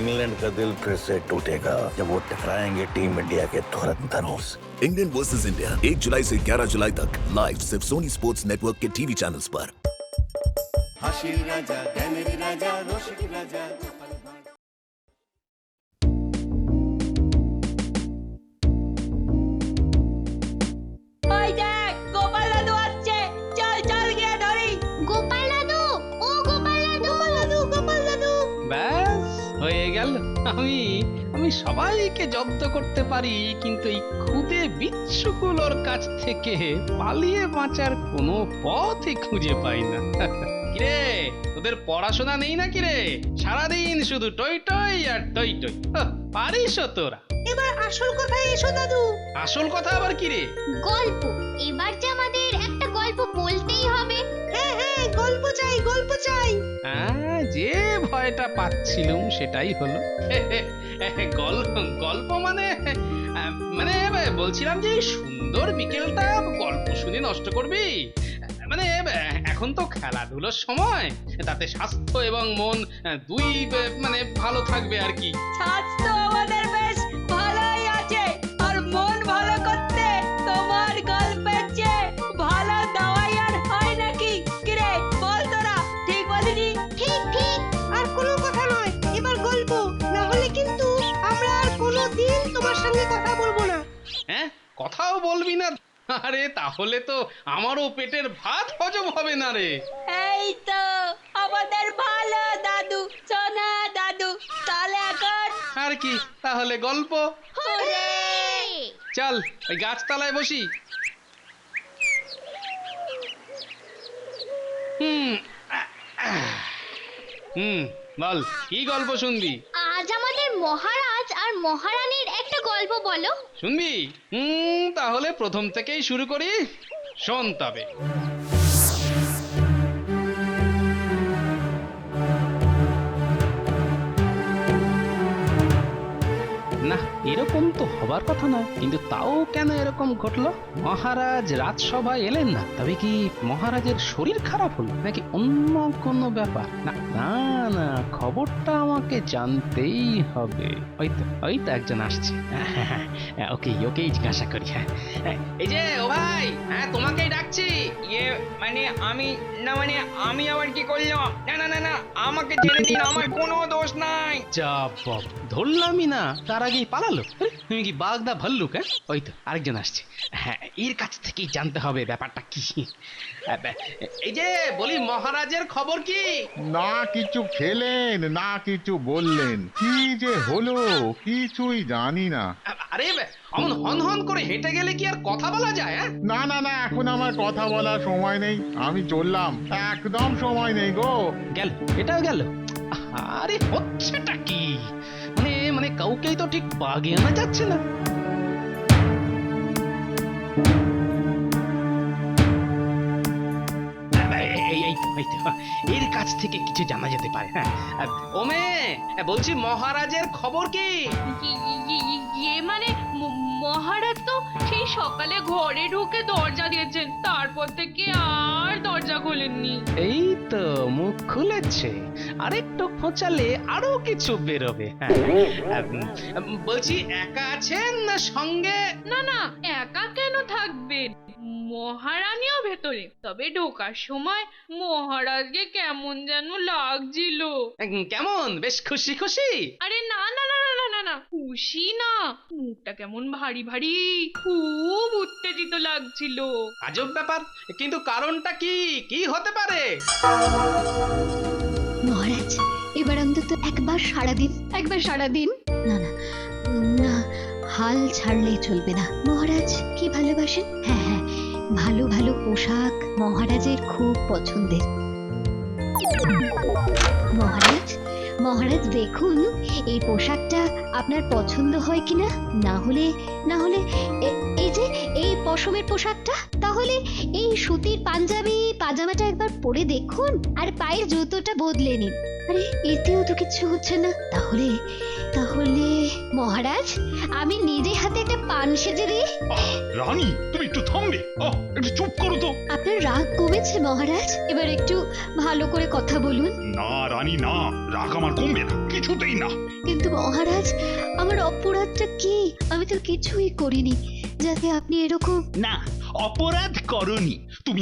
England का दिल फिर से टूटेगा जब वो टकराएंगे टीम इंडिया के धुरंधरों से। इंग्लैंड वर्सेस इंडिया 1 जुलाई से 11 जुलाई तक लाइव सिर्फ सोनी स्पोर्ट्स नेटवर्क के टीवी चैनल्स पर। হাসির রাজা জ্ঞানের রাজা রসিক রাজা ওই দেখ গোপাল দাদু আসছে, চল চল গিয়ে ধরি। গোপাল দাদু, ও গোপাল দাদু, গোপাল দাদু। ব্যাস হয়ে গেল। আমি আমি সবাইকে জব্দ করতে পারি, কিন্তু এই খুদে বিচ্ছুগুলোর কাছ থেকে পালিয়ে বাঁচার কোনো পথই খুঁজে পাই না। কিরে, তোদের পড়াশোনা নেই না কিরে? সারাদিন শুধু টই টই আর টই টই। পারিস তোরা? এবার আসল কথায় এসো দাদু। আসল কথা আবার কিরে? গল্প। এবার যে আমাদের একটা গল্প বলতেই হবে। হ্যাঁ হ্যাঁ, গল্প চাই, গল্প চাই। যে ভয়টা পাচ্ছিলুম সেটাই হলো। গল্প মানে মানে বলছিলাম যে সুন্দর বিকেলটা গল্প শুনে নষ্ট করবি? মানে এখন তো খেলাধুলোর সময়, তাতে স্বাস্থ্য এবং মন দুই মানে ভালো থাকবে আর কি। স্বাস্থ্য আমাদের বেশ ভালোই আছে, আর মন ভালো করতে তোমার গল্পের চেয়ে ভালো দাওয়াই আর হয় নাকি? কিরে বল তোরা, ঠিক বলিনি? ঠিক ঠিক। আর কোনো কথা নয়, এবার গল্প, না হলে কিন্তু আমরা আর কোনোদিন তোমার সঙ্গে কথা বলবো না। হ্যাঁ, কথাও বলবি না? আরে তাহলে তো আমারও পেটের ভাত হজম হবে না রে। এই তো আমাদের ভালো দাদু, সোনা দাদু। তাহলে এখন আর কি, তাহলে গল্প। হুররে! চল ওই গাছতলায় বসি। বল, কি গল্প শুনবি? আজ আমাদের মহারাজ আর মহারানীর একটা গল্প বলো। শুনবি? তাহলে প্রথম থেকেই শুরু করি। শোন তবে। না, এরকম তো হবার কথা না, কিন্তু তাও কেন এরকম ঘটলো? মহারাজ রাজসভায় এলেন না, তবে কি মহারাজের শরীর খারাপ হলো নাকি অন্য কোনো ব্যাপার? না না না, খবরটা আমাকে জানতেই হবে। ওই তো একজন আসছে। ওকেই জিজ্ঞাসা করি। হ্যাঁ, এই যে ও ভাই, হ্যাঁ তোমাকেই ডাকছি। মানে আমি আবার কি করলাম? না না না না, আমাকে ছেড়ে দিন, আমার কোনো দোষ নাই। চাপ ধরলামই না, তার আগেই পালালো। তুমি কি বাগদা ভাল্লুক? হ্যাঁ, ওই তো আরেকজন আসছে। হ্যাঁ, এর কাছ থেকেই জানতে হবে ব্যাপারটা কি। এই যে বলি, মহারাজের খবর কি? না কিছু খেলেন, না কিছু বললেন, কি যে হলো কিছুই জানি না। আরে অমন হন হন করে হেঁটে গেলে কি আর কথা বলা যায়? না না না, এখন আমার কথা বলার সময় নেই, আমি চললাম, একদম সময় নেই গো। গেল, এটাও গেল। আরে হচ্ছেটা কি? মানে কাউকেই তো ঠিক বাগে আনা যাচ্ছে না। এর কাছ থেকে কিছু জানা যেতে পারে। হ্যাঁ, ওমে বলছি, মহারাজের খবর কি? মানে মহারাজ তো সেই সকালে ঘরে ঢুকে দরজা দিয়েছেন, তারপর থেকে আর দরজা খোলেননি। এই তো মুখ খুলেছে, আরেকটু খোঁচালে আরো কিছু বেরোবে। বলছি, একা আছেন না সঙ্গে? না না, একা কেন থাকবেন, মহারানীও ভেতরে। তবে ঢোকার সময় মহারাজকে কেমন যেন লাগছিল। কেমন, বেশ খুশি খুশি? আরে না না না না না না, খুশি না, মুখটা কেমন ভারী ভারী, খুব উত্তেজিত লাগছিল। আজব ব্যাপার, কিন্তু কারণটা কি কি হতে পারে? মহারাজ, এবার অন্তত একবার সারাদিন। না না না, হাল ছাড়লেই চলবে না। মহারাজ কি ভালোবাসেন? হ্যাঁ হ্যাঁ, ভালো ভালো পোশাক মহারাজের খুব পছন্দের। মহারাজ দেখুন, এই পোশাকটা আপনার পছন্দ হয় কিনা। না হলে এই যে এই পশমের পোশাকটা, তাহলে এই সুতির পাজামাটা একবার পরে দেখুন, আর পায়ের জুতোটা বদলে নিন। আরে এতেও তো কিছু হচ্ছে না, তাহলে তাহলে মহারাজ আমি নিজে হাতে একটা পান সেজে দিই। রানী তুমি একটু থামবে, একটু চুপ করো তো। আপনার রাগ কমেছে মহারাজ? এবার একটু ভালো করে কথা বলুন। না রানী না, রাগ আমার কমবে না, কিছুতেই না। কিন্তু মহারাজ আমার অপরাধটা কি? আমি তো কিছুই করিনি যাতে আপনি এরকম। না, অপরাধ করনি। তুমি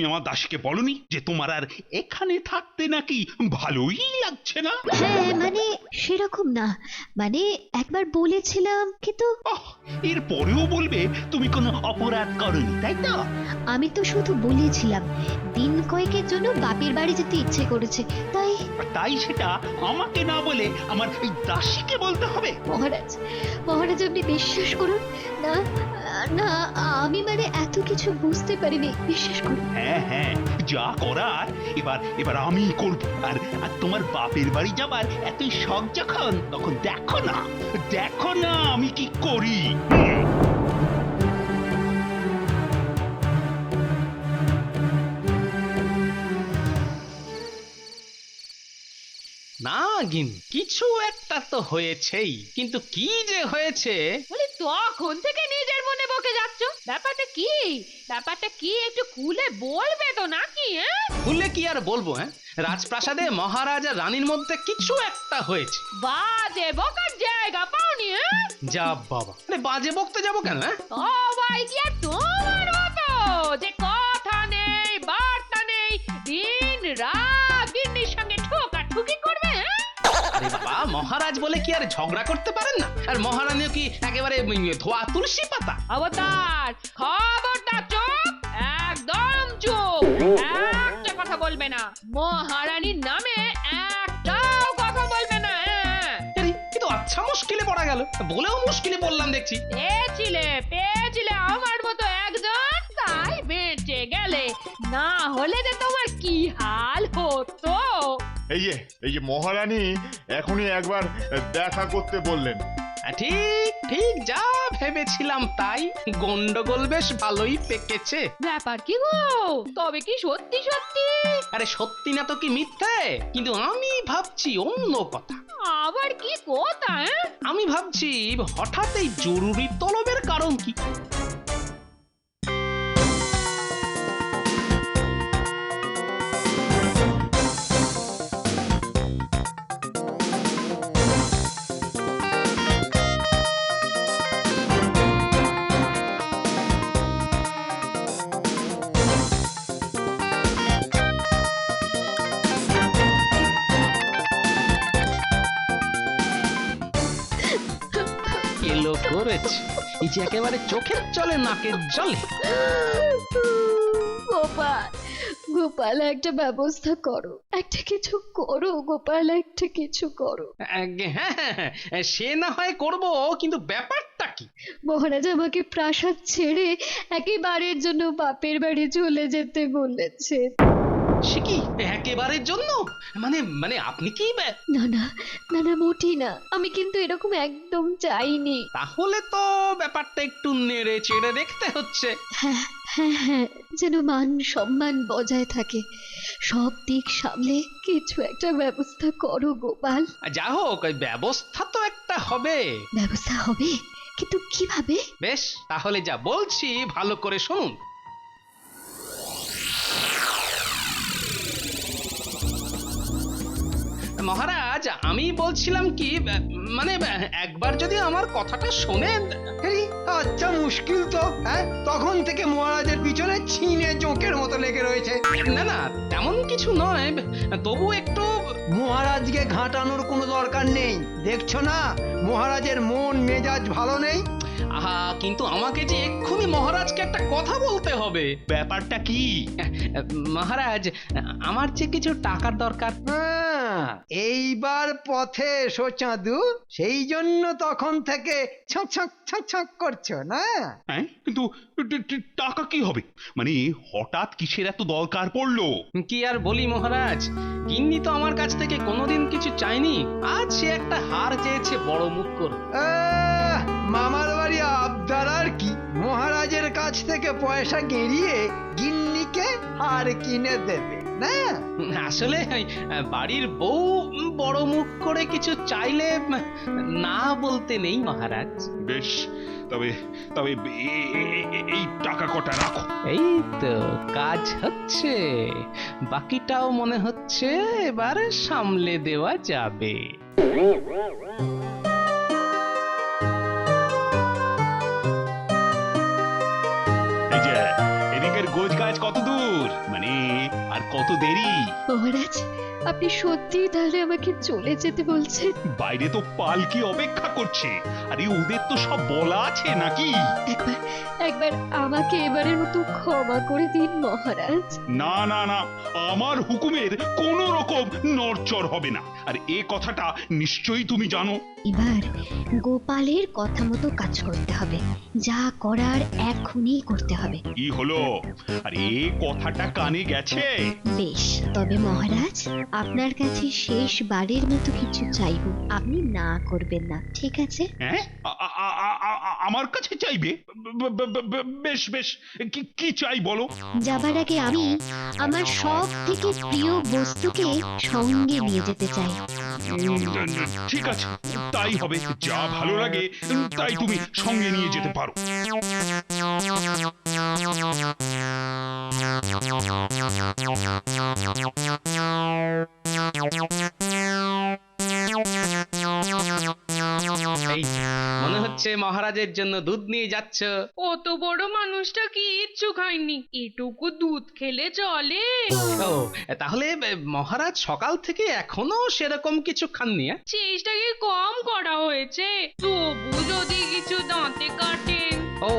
আমার দাসীকে বলনি যে তোমার আর এখানে থাকতে নাকি ভালোই লাগছে না? হ্যাঁ মানে সেরকম না, মানে একবার বলেছিলাম কিন্তু। এর পরেও বলবে তুমি কোনো অপরাধ করনি, তাই তো? আমি তো শুধু বলেছিলাম দিন কয়েকের জন্য বাপের বাড়ি যেতে ইচ্ছে করেছে, তাই সেটা আমাকে না বলে আমার এই দাসীকে বলতে হবে? মহারাজ মহারাজ আপনি বিশ্বাস করুন না, না আমি মানে এত কিছু বুঝতে পারিনি, বিশ্বাস করুন। হ্যাঁ, যা করার এবার আমি করব। আর তোমার বাপের বাড়ি যাবার এতই শখ যখন, তখন দেখো না আমি কি করি। না গিন, কিছু একটা তো হয়েছেই, কিন্তু কি যে হয়েছে। বলি তখন থেকে নিজের মনে বকে যাচ্ছ, ব্যাপারটা কি একটু খুলে বলবে তো নাকি? ভুলে কি আর বলবো? রাজপ্রাসাদে মহারাজ আর রানীর মধ্যে কিছু একটা হয়েছে। বাজে বকার জায়গা পাওনি? যা বাবা, বাজে বকতে যাবো কেন? সবাই কি আর তোমার মতো যে কথা নেই বার্তা নেই, দিন রাত গিন্নির সঙ্গে ঠোকাঠুকি করবে? আরে বাবা, মহারাজ বলে কি আর ঝগড়া করতে পারেন না? আর মহারানীও কি একেবারে ধোয়া তুলসী পাতা? অবতার খবরদার, চুপ, একদম চুপ, একটা কথা বলবে না, মহারানীর নামে একটাও কথা বলবে না। কিন্তু আচ্ছা মুশকিলে পড়া গেল, বলেও মুশকিলে পড়লাম দেখছি। পেয়েছিলে আমার মতো একজন, তাই বেঁচে গেলে, না হলে যে তোমার কি হাল হতো। এই যে মহারানী এখনই একবার দেখা করতে বললেন। ঠিক যা ভেবেছিলাম তাই, গন্ডগোল বেশ ভালোই পেকেছে। ব্যাপার কি গো, তবে কি সত্যি? আরে সত্যি না তো কি মিথ্যে, কিন্তু আমি ভাবছি অন্য কথা। আবার কি কথা? আমি ভাবছি হঠাৎ এই জরুরি তলবের কারণ কি? এলো করেছে, এই যে একেবারে চোখের জলে নাকের জলে। গোপাল একটা ব্যবস্থা করো, একটা কিছু করো গোপাল, একটা কিছু করো। হ্যাঁ, সে না হয় করব, কিন্তু ব্যাপারটা কি? মহারাজ আমাকে প্রাসাদ ছেড়ে একেবারের জন্য বাপের বাড়ি চলে যেতে বলেছে। সে কি একেবারের জন্য? মানে আপনি কি? না মোটেই না, আমি কিন্তু এরকম একদম চাইনি। তাহলে তো ব্যাপারটা একটু নেড়ে চেড়ে দেখতে হচ্ছে। হ্যাঁ, যেন মান সম্মান বজায় থাকে, সব দিক সামলে কিছু একটা ব্যবস্থা করো গোপাল। যা হোক, ওই ব্যবস্থা তো একটা হবে। ব্যবস্থা হবে, কিন্তু কিভাবে? বেশ, তাহলে যা বলছি ভালো করে শুনুন। মহারাজ, আমি বলছিলাম কি, মানে একবার যদি আমার কথাটা শোনেন। আচ্ছা মুশকিল তো, তখন থেকে মহারাজের পিছনে ছিনে জোঁকের মতো লেগে রয়েছে। না তেমন কিছু নয়, তবু একটু। মহারাজকে ঘাঁটানোর কোনো দরকার নেই, দেখছো না মহারাজের মন মেজাজ ভালো নেই। আহা, কিন্তু আমাকে যে এক্ষুনি মহারাজকে একটা কথা বলতে হবে। ব্যাপারটা কি? মহারাজ, আমার যে কিছু টাকার দরকার। এইবার পথে এসো চাঁদু, সেই জন্য তখন থেকে ছক করছো না? কিন্তু টাকা কি হবে? মানে হঠাৎ কিসের এত দরকার পড়লো? কি আর বলি মহারাজ, গিন্নি তো আমার কাছ থেকে কোনোদিন কিছু চাইনি, আজ সে একটা হার চেয়েছে বড় মুখ করে। মামার বাড়ি আবদার আর কি, মহারাজের কাছ থেকে পয়সা গেড়িয়ে গিন্নি বউকে হার কিনে দেবে না? আসলে ওই, বাড়ির বউ বড় মুখ করে কিছু চাইলে না বলতে নেই মহারাজ। বেশ, তবে তবে এই টাকা কটা রাখো। এই তো কাজ হচ্ছে, বাকিটাও মনে হচ্ছে এবার সামলে দেওয়া যাবে। এই যে এদিকের গোছ গাছ কত দূর, মানে আর কত দেরি? মহারাজ, আপনি সত্যিই তাহলে আমাকে চলে যেতে বলছেন? বাইরে তো পালকি অপেক্ষা করছে, আরে ওদের তো সব বলা আছে নাকি? একবার একবার আমাকে এবারের মতো ক্ষমা করে দিন মহারাজ। না না না, আমার হুকুমের কোন রকম নড়চড় হবে না, আর এ কথাটা নিশ্চয়ই তুমি জানো। এবার গোপালের কথা মতো কাজ করতে হবে, যা করার এখনই করতে হবে। কি হলো? আর এ কথাটা কানে গেছে? বেশ, তবে মহারাজ আপনার কাছে শেষবারের মতো কিছু চাইব, আপনি না করবেন না, ঠিক আছে? হ্যাঁ, আমার কাছে চাইবে? বেশ বেশ, কি চাই বলো? যাবার আগে আমি আমার সব থেকে প্রিয় বস্তুকে সঙ্গে নিয়ে যেতে চাই। ঠিক আছে, তাই হবে। যা ভালো লাগে তাই তুমি সঙ্গে নিয়ে যেতে পারো। এই মনে হচ্ছে মহারাজের জন্য দুধ নিয়ে যাচ্ছ। অত বড় মানুষটা কি কিচ্ছু খায়নি, এটুকু দুধ খেলে চলে? ও, তাহলে মহারাজ সকাল থেকে এখনো সেরকম কিছু খাননি? চেষ্টা কি কম করা হয়েছে? তবু যদি কিছু দাঁতে কাটেন। ও,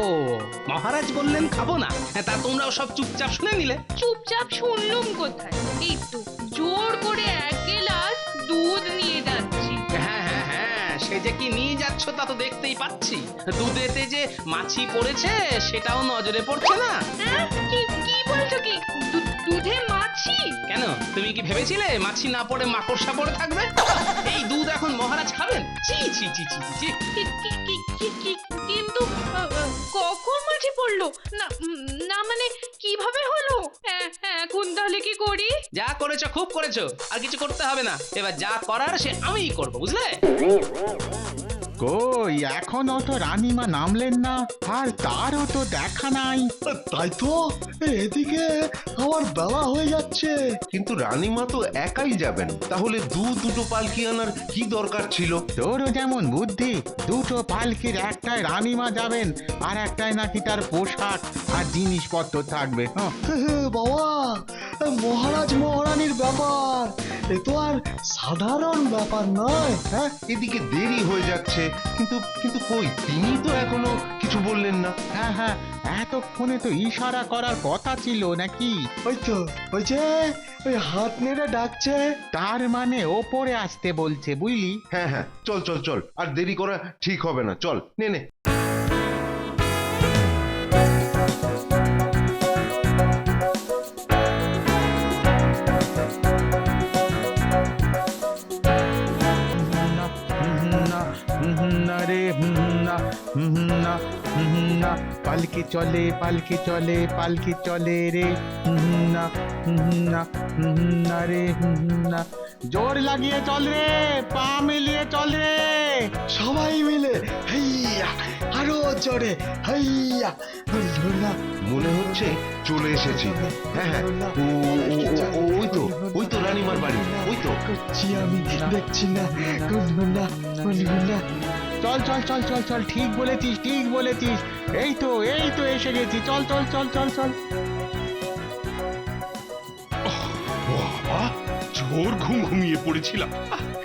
মহারাজ বললেন খাবো না, তা তোমরাও সব চুপচাপ শুনে নিলে? চুপচাপ শুনলুম কোথায়, এই তো জোর করে এক গ্লাস দুধ নিয়ে যাচ্ছি। হ্যাঁ হ্যাঁ হ্যাঁ, সে যে কি নিয়ে যাচ্ছ তা তো দেখতেই পাচ্ছি। দুধেতে যে মাছি পড়েছে সেটাও নজরে পড়ছে না? হ্যাঁ, কি বলছো কি? দুধে মাছি? কেন, তুমি কি ভেবেছিলে মাছি না পড়ে মাকড়সা পড়ে থাকবে? এই দুধ এখন মহারাজ খাবেন? ছি ছি ছি ছি ছি। কিন্তু কখন মাছি পড়লো? না না, মানে কিভাবে হলো? এখন তাহলে কি করি? যা করেছো খুব করেছো, আর কিছু করতে হবে না। এবার যা করার সে আমিই করবো, বুঝলে? কই এখনো তো রানীমা নামলেন না, আর তারও তো দেখা নাই। তাই তো, এদিকে আমার বেলা হয়ে যাচ্ছে। কিন্তু রানীমা তো একাই যাবেন, তাহলে দুটো পালকি আনার কি দরকার ছিল? তোরও যেমন বুদ্ধি, দুটো পালকির একটায় রানীমা যাবেন, আর একটায় নাকি তার পোশাক আর জিনিসপত্র থাকবে। বাবা, মহারাজ মহারানীর ব্যাপার, এ তো আর সাধারণ ব্যাপার নয়। হ্যাঁ, এদিকে দেরি হয়ে যাচ্ছে, কিন্তু কিন্তু কই, তিনি তো এখনো কিছু বললেন না। হ্যাঁ হ্যাঁ, এতক্ষণে তো ইশারা করার কথা ছিল নাকি? ওই তো, ওই যে ওই হাত নেড়ে ডাকছে। তার মানে ওপরে আসতে বলছে, বুঝলি? হ্যাঁ হ্যাঁ, চল চল চল, আর দেরি করা ঠিক হবে না, চল নে নে। পালকি চলে পালকি চলে পালকি চলে রে, না না রে না। জোর লাগিয়ে চল রে, পা মিলিয়ে চল রে, সবাই মিলে হাইয়া, আরো জোরে হাইয়া। মনে হচ্ছে চলে এসেছি। হ্যাঁ হ্যাঁ, ওই তো রানীমার বাড়ি, ওই তো। আমি দেখছি না, না। চল চল চল চল চল, ঠিক বলেছিস ঠিক বলেছিস, এই তো এসে গেছি, চল চল চল চল চল। বাবা, জোর ঘুমিয়ে পড়েছিলাম,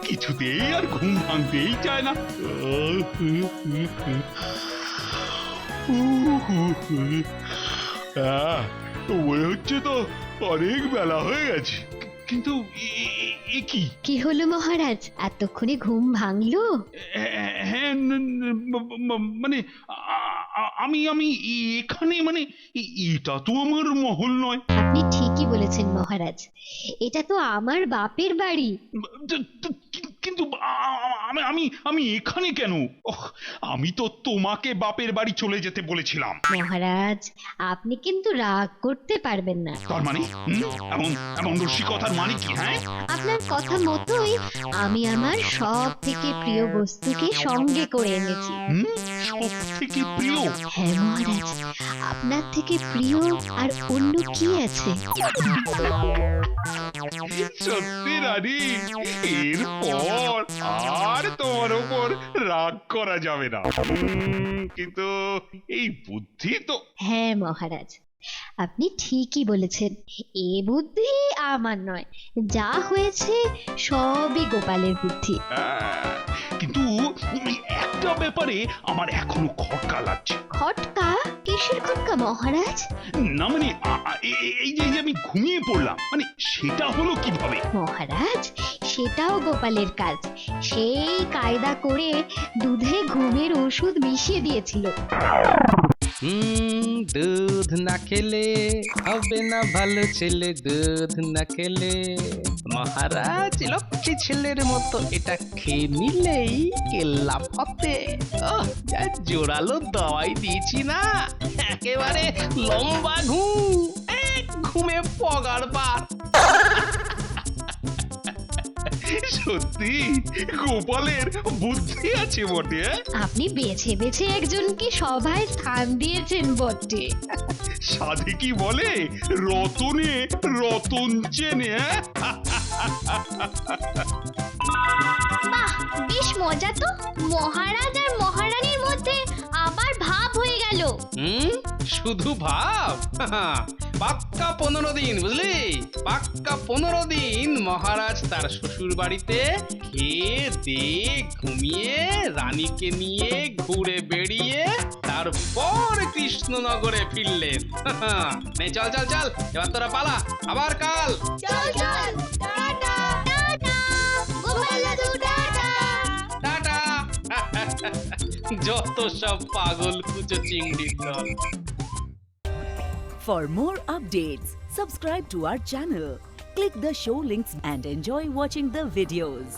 কিছুতেই আর ঘুম ভাঙতেই চায় না। মনে হচ্ছে তো অনেক বেলা হয়ে গেছে, কিন্তু কি হলো মহারাজ, এতক্ষণে ঘুম ভাঙলো? হ্যাঁ, মানে আমি এখানে, মানে এটা তো আমার মহল নয়। আপনি ঠিকই বলেছেন মহারাজ, এটা তো আমার বাপের বাড়ি। কিন্তু আমি আমি এখানে কেন? ওহ, আমি তো তোমাকে বাপের বাড়ি চলে যেতে বলেছিলাম। মহারাজ আপনি কিন্তু রাগ করতে পারবেন না। তার মানে এমন এমন রসিকতার মানে কি? হ্যাঁ, আপনার কথা মতোই আমি আমার সব থেকে প্রিয় বস্তুকে সঙ্গে করে এনেছি। সব থেকে প্রিয়? হ্যাঁ মহারাজ, আপনার থেকে প্রিয় আর অন্য কি আছে? সত্যি রানী, এরপর আর তোমার উপর রাগ করা যাবে না। কিন্তু এই বুদ্ধি তো। হ্যাঁ মহারাজ, আপনি ঠিকই বলেছেন। এ বুদ্ধি আমার নয়, যা হয়েছে সবই গোপালের বুদ্ধি। কিন্তু একটা ব্যাপারে আমার এখনো খটকা লাগছে। খটকা? কিসের খটকা মহারাজ? না মানে এই যে আমি ঘুমিয়ে পড়লাম, মানে সেটা হলো কিভাবে? মহারাজ সেটাও গোপালের কাজ। সেই কায়দা করে দুধে ঘুমের ওষুধ মিশিয়ে দিয়েছিল। দুধ না খেলে হবে না ভালো ছেলে, দুধ না খেলে। মহারাজ লক্ষ্মী ছেলের মতো এটা খেয়ে নিলেই কেল্লা ফতে। যা জোরালো দাওয়াই দিয়েছি না, একেবারে লম্বা ঘুম, ঘুমে পগার পার। সত্যি গোপালের বুদ্ধি আছে বটে। আপনি বেছে বেছে একজনকে সভায় স্থান দিয়েছেন বটে। সাধে কি বলে, রতনে রতন চেনে। বাহ, বেশ মজা তো। মহারাজ আর মহারানীর মধ্যে আবার ভাব হয়ে গেল। শুধু ভাব? পাক্কা 15 দিন, বুঝলি? পাক্কা 15 দিন মহারাজ তার শ্বশুর বাড়িতে খেয়ে দিয়ে ঘুমিয়ে রানীকে নিয়ে ঘুরে বেড়িয়ে তারপর কৃষ্ণনগরে ফিরলেন। নে চল চল চল, এবার তোরা পালা, আবার কাল। চল চল, টাটা টাটা গোপাল দাদু, টাটা টাটা। যত সব পাগল কুচো চিংড়ির দল। For more updates, subscribe to our channel, click the show links and enjoy watching the videos.